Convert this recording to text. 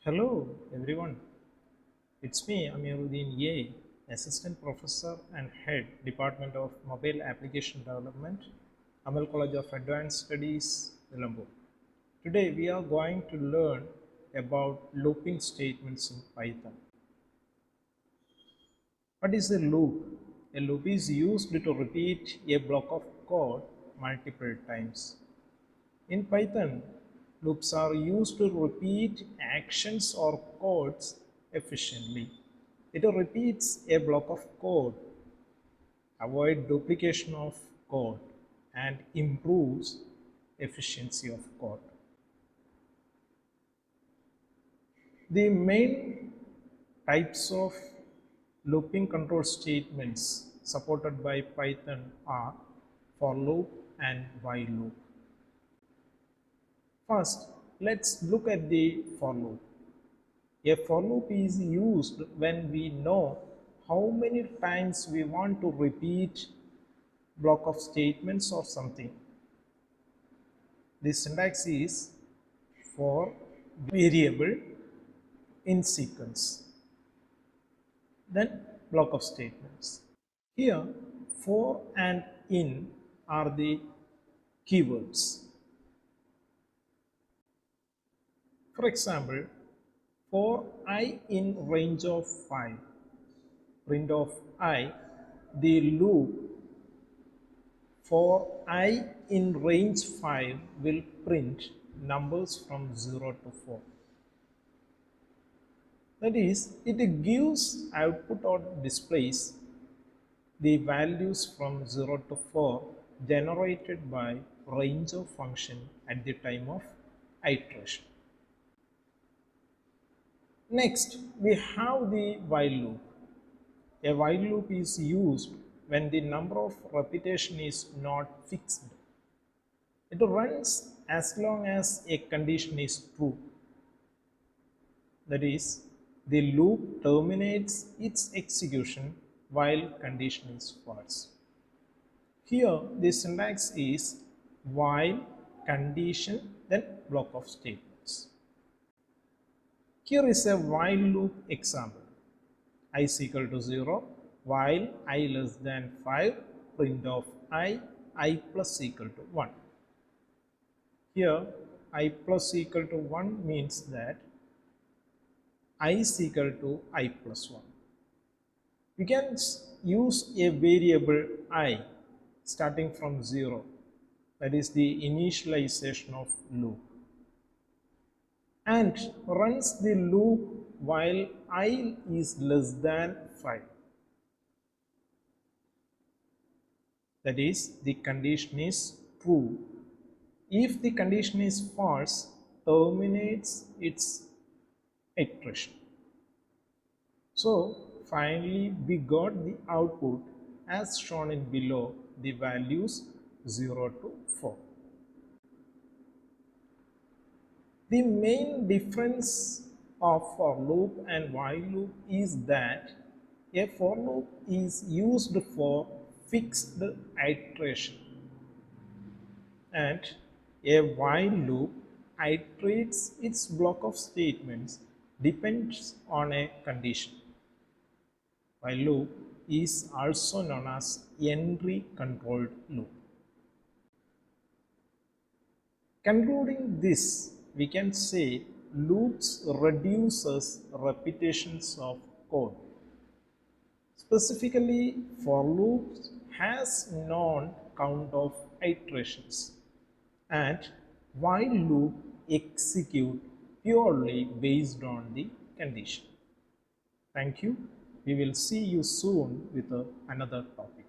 Hello everyone, it's me Amiruddin A, Assistant Professor and Head Department of Mobile Application Development, Amal College of Advanced Studies, Nilambur. Today we are going to learn about looping statements in Python. What is a loop? A loop is used to repeat a block of code multiple times. In Python, loops are used to repeat actions or codes efficiently. It repeats a block of code, avoids duplication of code, and improves efficiency of code. The main types of looping control statements supported by Python are for loop and while loop. First, let's look at the for loop. A for loop is used when we know how many times we want to repeat block of statements or something. The syntax is for variable in sequence, then block of statements. Here, for and in are the keywords. For example, for I in range of 5, print of I, the loop for I in range 5 will print numbers from 0 to 4. That is, it gives output or displays the values from 0 to 4 generated by range of function at the time of iteration. Next, we have the while loop. A while loop is used when the number of repetition is not fixed. It runs as long as a condition is true. That is, the loop terminates its execution while condition is false. Here, the syntax is while condition, then block of statements. Here is a while loop example. I is equal to 0, while I less than 5, print of I plus equal to 1. Here, I plus equal to 1 means that I is equal to I plus 1. We can use a variable I starting from 0, that is the initialization of loop, and runs the loop while I is less than 5. That is, the condition is true. If the condition is false, terminates its iteration. So finally we got the output as shown in below, the values 0 to 4. The main difference of for loop and while loop is that a for loop is used for fixed iteration and a while loop iterates its block of statements depends on a condition. While loop is also known as entry controlled loop. Concluding this, we can say loops reduces repetitions of code. Specifically, for loops has non-count of iterations, and while loop execute purely based on the condition. Thank you. We will see you soon with another topic.